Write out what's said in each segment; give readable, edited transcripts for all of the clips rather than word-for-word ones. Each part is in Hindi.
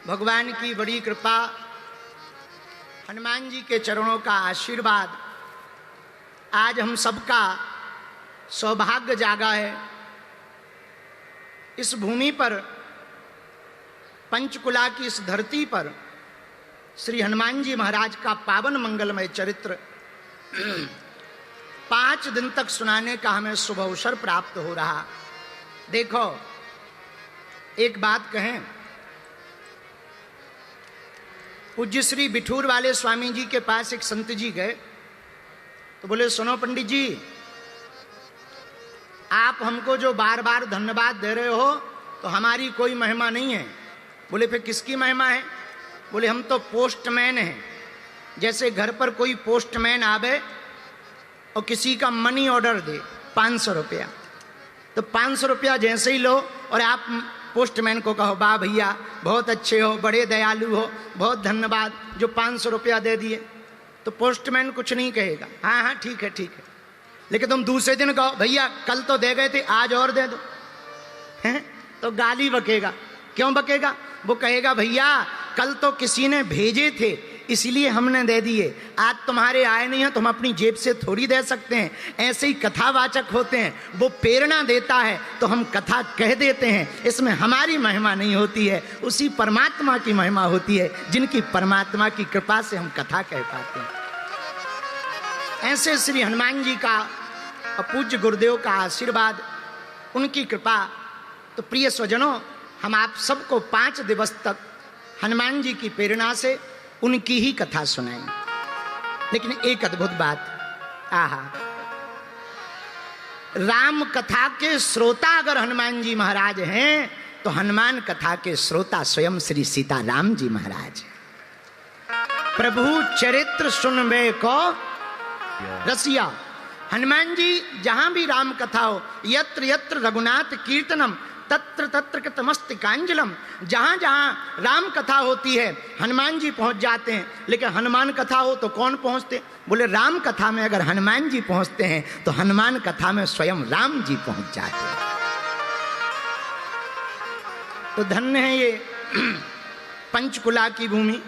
भगवान की बड़ी कृपा, हनुमान जी के चरणों का आशीर्वाद, आज हम सबका सौभाग्य जागा है। इस भूमि पर, पंचकुला की इस धरती पर श्री हनुमान जी महाराज का पावन मंगलमय चरित्र 5 दिन तक सुनाने का हमें शुभ अवसर प्राप्त हो रहा। देखो, एक बात कहें, पूज्य श्री बिठूर वाले स्वामी जी के पास एक संत जी गए तो बोले, सुनो पंडित जी, आप हमको जो बार बार धन्यवाद दे रहे हो तो हमारी कोई महिमा नहीं है। बोले, फिर किसकी महिमा है? बोले, हम तो पोस्टमैन हैं। जैसे घर पर कोई पोस्टमैन आवे और किसी का मनी ऑर्डर दे 500 रुपया, तो 500 रुपया जैसे ही लो और आप पोस्टमैन को कहो, वाह भैया बहुत अच्छे हो, बड़े दयालु हो, बहुत धन्यवाद जो 500 रुपया दे दिए, तो पोस्टमैन कुछ नहीं कहेगा, हाँ हाँ ठीक है ठीक है। लेकिन तुम दूसरे दिन कहो, भैया कल तो दे गए थे, आज और दे दो, हैं? तो गाली बकेगा। क्यों बकेगा? वो कहेगा, भैया कल तो किसी ने भेजे थे इसलिए हमने दे दिए, आज तुम्हारे आए नहीं हैं तो हम अपनी जेब से थोड़ी दे सकते हैं। ऐसे ही कथावाचक होते हैं, वो प्रेरणा देता है तो हम कथा कह देते हैं। इसमें हमारी महिमा नहीं होती है, उसी परमात्मा की महिमा होती है, जिनकी परमात्मा की कृपा से हम कथा कह पाते हैं। ऐसे श्री हनुमान जी का और पूज्य गुरुदेव का आशीर्वाद, उनकी कृपा। तो प्रिय स्वजनों, हम आप सबको 5 दिवस तक हनुमान जी की प्रेरणा से उनकी ही कथा सुनाएंगे। लेकिन एक अद्भुत बात, आहा, राम कथा के श्रोता अगर हनुमान जी महाराज हैं तो हनुमान कथा के श्रोता स्वयं श्री सीता राम जी महाराज। प्रभु चरित्र सुनबे को रसिया। हनुमान जी जहां भी राम कथा हो, यत्र यत्र रघुनाथ कीर्तनम तत्र तत्र कृतमस्तकांजलम, जहां जहां राम कथा होती है हनुमान जी पहुंच जाते हैं। लेकिन हनुमान कथा हो तो कौन पहुंचते? बोले, राम कथा में अगर हनुमान जी पहुंचते हैं तो हनुमान कथा में स्वयं राम जी पहुंच जाते हैं। तो धन्य है ये पंचकुला की भूमि।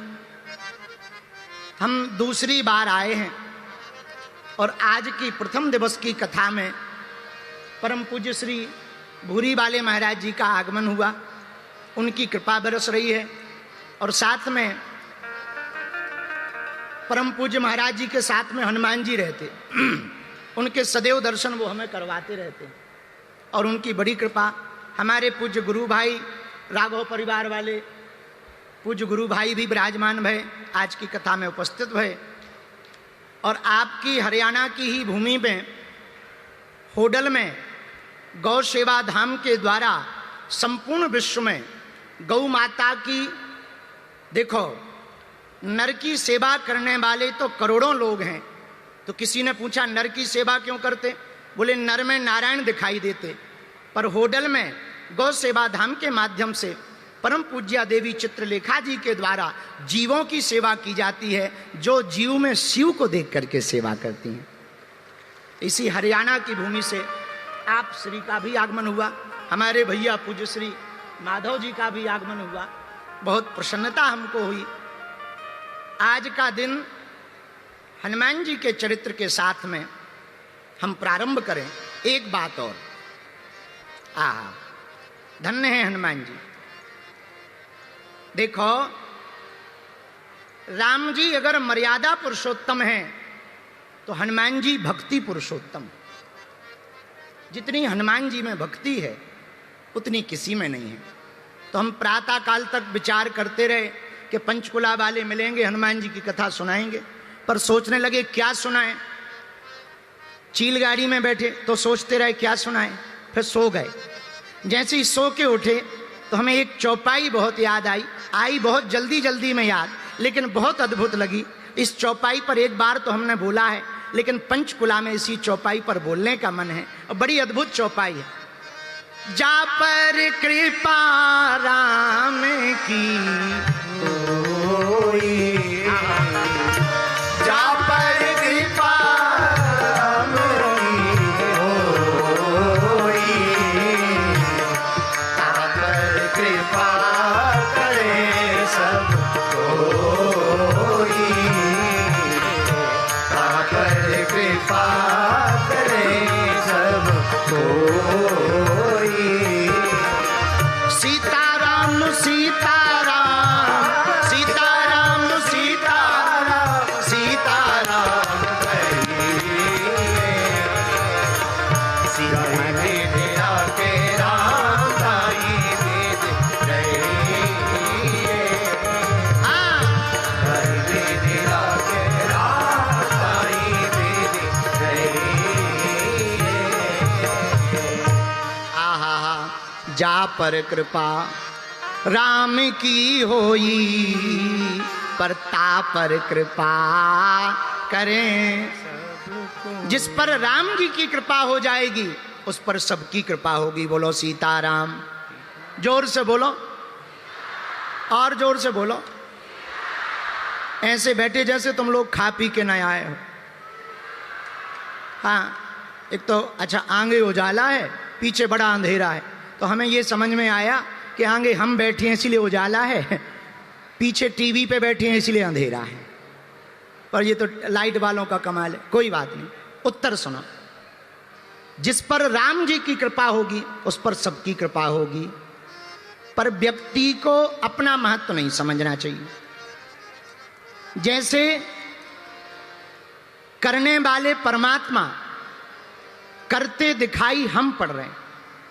हम दूसरी बार आए हैं और आज की प्रथम दिवस की कथा में परम पूज्य श्री भूरी वाले महाराज जी का आगमन हुआ, उनकी कृपा बरस रही है। और साथ में परम पूज्य महाराज जी के साथ में हनुमान जी रहते, उनके सदैव दर्शन वो हमें करवाते रहते। और उनकी बड़ी कृपा, हमारे पूज्य गुरु भाई राघव परिवार वाले पूज्य गुरु भाई भी विराजमान भय, आज की कथा में उपस्थित भय। और आपकी हरियाणा की ही भूमि में होडल में गौ सेवा धाम के द्वारा संपूर्ण विश्व में गौ माता की, देखो, नर की सेवा करने वाले तो करोड़ों लोग हैं। तो किसी ने पूछा, नर की सेवा क्यों करते? बोले, नर में नारायण दिखाई देते, पर होडल में गौ सेवा धाम के माध्यम से परम पूज्या देवी चित्रलेखा जी के द्वारा जीवों की सेवा की जाती है, जो जीव में शिव को देख करके सेवा करती हैं। इसी हरियाणा की भूमि से आप श्री का भी आगमन हुआ, हमारे भैया पूज्य श्री माधव जी का भी आगमन हुआ। बहुत प्रसन्नता हमको हुई। आज का दिन हनुमान जी के चरित्र के साथ में हम प्रारंभ करें। एक बात और, धन्य है हनुमान जी। देखो, राम जी अगर मर्यादा पुरुषोत्तम हैं तो हनुमान जी भक्ति पुरुषोत्तम। जितनी हनुमान जी में भक्ति है उतनी किसी में नहीं है। तो हम प्रातः काल तक विचार करते रहे कि पंचकुला वाले मिलेंगे, हनुमान जी की कथा सुनाएंगे, पर सोचने लगे क्या सुनाएं। चील गाड़ी में बैठे तो सोचते रहे क्या सुनाएं, फिर सो गए। जैसे ही सो के उठे तो हमें एक चौपाई बहुत याद आई बहुत जल्दी जल्दी में याद, लेकिन बहुत अद्भुत लगी। इस चौपाई पर एक बार तो हमने बोला है, लेकिन पंचकुला में इसी चौपाई पर बोलने का मन है, और बड़ी अद्भुत चौपाई है। जा पर कृपा राम की होई, जा पर कृपा राम की होई, ता पर कृपा करे जा पर कृपा राम की होई, पर ता पर कृपा करें। जिस पर राम जी की कृपा हो जाएगी उस पर सबकी कृपा होगी। बोलो सीताराम। जोर से बोलो, और जोर से बोलो। ऐसे बैठे जैसे तुम लोग खा पी के न आए हो। हाँ, एक तो अच्छा आगे उजाला है, पीछे बड़ा अंधेरा है, तो हमें ये समझ में आया कि आगे हम बैठे हैं इसलिए उजाला है, पीछे टीवी पे बैठे हैं इसलिए अंधेरा है। पर ये तो लाइट वालों का कमाल है। कोई बात नहीं, उत्तर सुनो। जिस पर राम जी की कृपा होगी उस पर सबकी कृपा होगी। पर व्यक्ति को अपना महत्व नहीं समझना चाहिए। जैसे करने वाले परमात्मा करते दिखाई हम पड़ रहे हैं।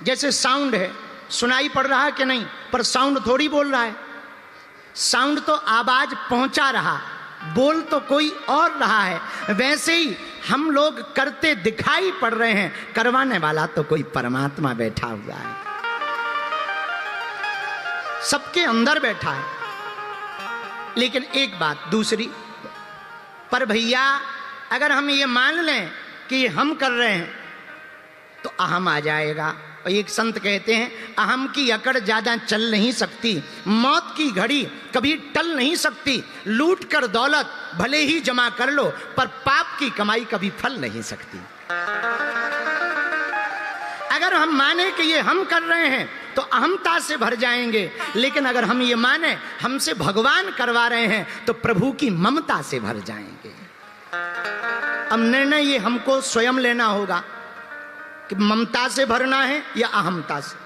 जैसे साउंड है, सुनाई पड़ रहा है कि नहीं, पर साउंड थोड़ी बोल रहा है। साउंड तो आवाज पहुंचा रहा, बोल तो कोई और रहा है। वैसे ही हम लोग करते दिखाई पड़ रहे हैं, करवाने वाला तो कोई परमात्मा बैठा हुआ है, सबके अंदर बैठा है। लेकिन एक बात दूसरी, पर भैया अगर हम ये मान लें कि ये हम कर रहे हैं तो अहम आ जाएगा। और एक संत कहते हैं अहम की अकड़ ज्यादा चल नहीं सकती, मौत की घड़ी कभी टल नहीं सकती। लूट कर दौलत भले ही जमा कर लो, पर पाप की कमाई कभी फल नहीं सकती। अगर हम माने कि ये हम कर रहे हैं तो अहमता से भर जाएंगे, लेकिन अगर हम ये माने हमसे भगवान करवा रहे हैं तो प्रभु की ममता से भर जाएंगे। अब निर्णय ये हमको स्वयं लेना होगा कि ममता से भरना है या अहमता से।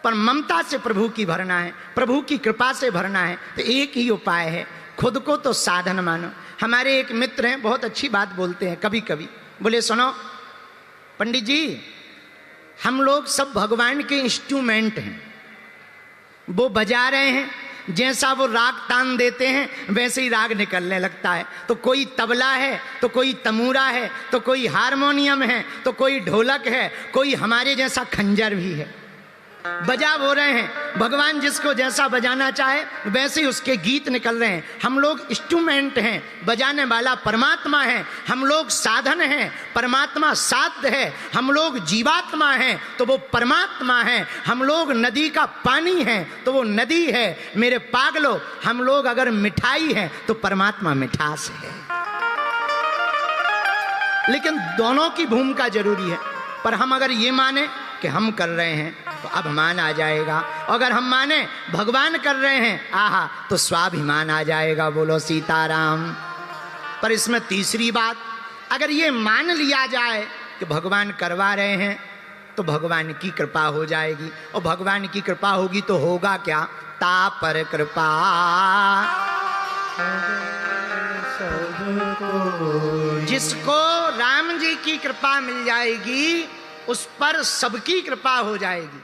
पर ममता से प्रभु की भरना है, प्रभु की कृपा से भरना है, तो एक ही उपाय है, खुद को तो साधन मानो। हमारे एक मित्र हैं, बहुत अच्छी बात बोलते हैं कभी कभी। बोले सुनो पंडित जी, हम लोग सब भगवान के इंस्ट्रूमेंट हैं, वो बजा रहे हैं, जैसा वो राग तान देते हैं वैसे ही राग निकलने लगता है। तो कोई तबला है, तो कोई तमूरा है, तो कोई हारमोनियम है, तो कोई ढोलक है, कोई हमारे जैसा खंजर भी है। बजा हो रहे हैं, भगवान जिसको जैसा बजाना चाहे वैसे ही उसके गीत निकल रहे हैं। हम लोग इंस्ट्रूमेंट हैं, बजाने वाला परमात्मा है। हम लोग साधन हैं, परमात्मा साध्य है। हम लोग जीवात्मा हैं तो वो परमात्मा है। हम लोग नदी का पानी है तो वो नदी है। मेरे पागलों, हम लोग अगर मिठाई है तो परमात्मा मिठास है। लेकिन दोनों की भूमिका जरूरी है। पर हम अगर ये माने कि हम कर रहे हैं तो अभिमान आ जाएगा, अगर हम माने भगवान कर रहे हैं आहा तो स्वाभिमान आ जाएगा। बोलो सीताराम। पर इसमें तीसरी बात, अगर ये मान लिया जाए कि भगवान करवा रहे हैं तो भगवान की कृपा हो जाएगी। और भगवान की कृपा होगी तो होगा क्या? ता पर कृपा जिसको राम जी की कृपा मिल जाएगी उस पर सबकी कृपा हो जाएगी।